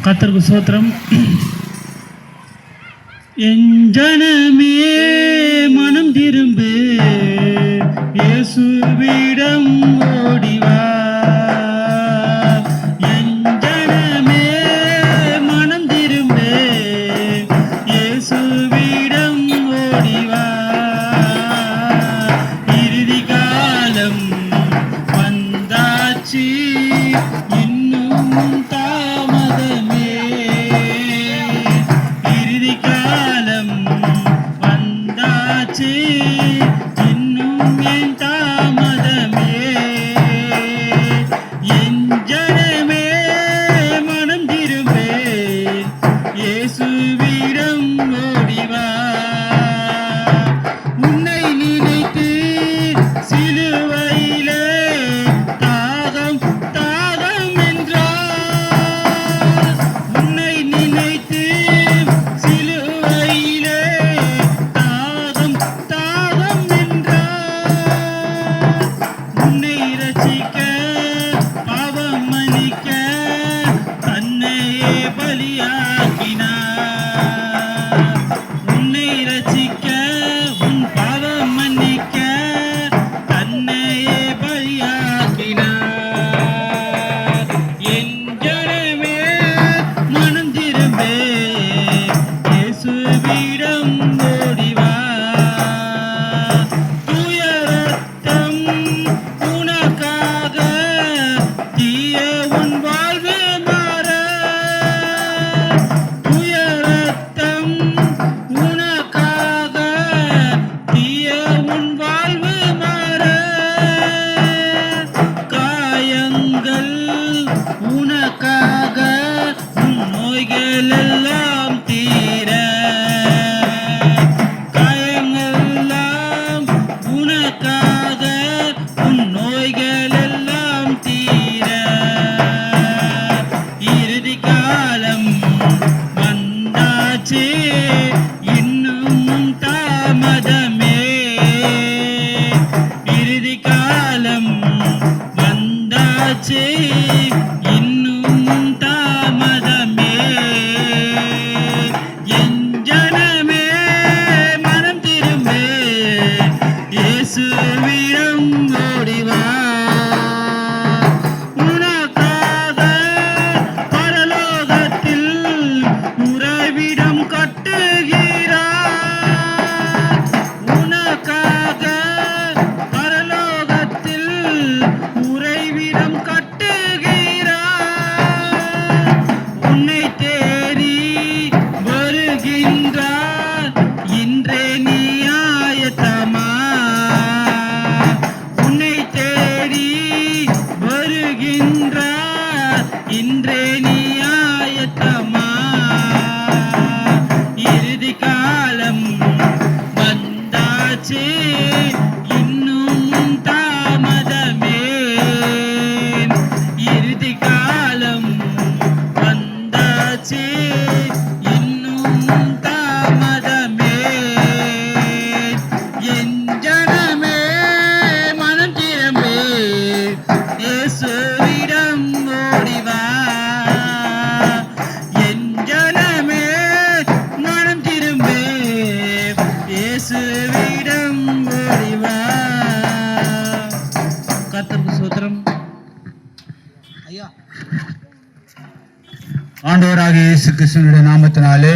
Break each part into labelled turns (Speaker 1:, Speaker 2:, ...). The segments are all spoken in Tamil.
Speaker 1: கர்த்தருக்கு ஸ்தோத்திரம். என் ஜனமே மனம் திரும்பு, இயேசுவிடம் ஓடிவா. என் ஜனமே மனம் திரும்பு, இயேசுவிடம் ஓடிவா. இறுதி காலம் வந்தாச்சு, இன்னும் தாமதமே. இறுதி காலம் வந்தாச்சு, இன்னும் ஏன் தாமதமே. என் ஜனமே மனம் திரும்பு, இயேசுவிடம் ஓடிவா. உன்னை நினைத்து சிலுவையிலே தாகம் தாகம் என்றார். உன்னை நினைத்து சிலுவையிலே தாகம் தாகம் என்றார். உன்னை ரட்சிக்க பாவம் மன்னிக்க தன்னையே பலியாக்கினார். உன்னை ரட்சிக்க உன் பாவம் மன்னிக்க தன்னையே பலியாக்கினார். என் ஜனமே மனம் திரும்பு, இயேசுவிடம் ஓடிவா. தூய ரத்தம் உனக்காக, தீய உன் வாழ்வு மாற. தூய ரத்தம் உனக்காக, தீய உன் வாழ்வு மாற. காயங்கள் உனக்காக, உன் நோய்கள் எல்லாம் தீர. காயங்கள்லாம் உனக்காக, உன் நோய்கள் எல்லாம் தீர. இறுதி காலம் வந்தாச்சு, இன்னும் தாமதமே. இறுதி காலம் வந்தாச்சு, இன்னும் தாமதமே. என் ஜனமே மனம் திரும்பு, இயேசுவிடம் ஓடிவா. உனக்காக பரலோகத்தில் உறைவிடம் கட்டுகிறார். உனக்காக பரலோகத்தில் உறைவிடம் கட்டுகிறார். உன்னை தேடி வருகின்றார், இன்றே நீ ஆயத்தமா. உன்னை தேடி வருகின்றார், இன்றே நீ ஆயத்தமா. இறுதி காலம் வந்தாச்சு, இன்னும் தாமதமே. இறுதி காலம் வந்தாச்சு, இன்னும் தாமதமே. என் ஜனமே மனம் திரும்பு, இயேசுவிடம் ஓடிவா. என் ஜனமே மனம் திரும்பு, இயேசுவிடம் ஓடிவா. கர்த்தருக்கு ஸ்தோத்திரம். ஐயா,
Speaker 2: ஆண்டவராகிய இயேசு கிறிஸ்துவினுடைய நாமத்தினாலே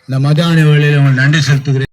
Speaker 2: இந்த மதியான வேளையில் உங்களுக்கு நன்றி செலுத்துகிறேன்.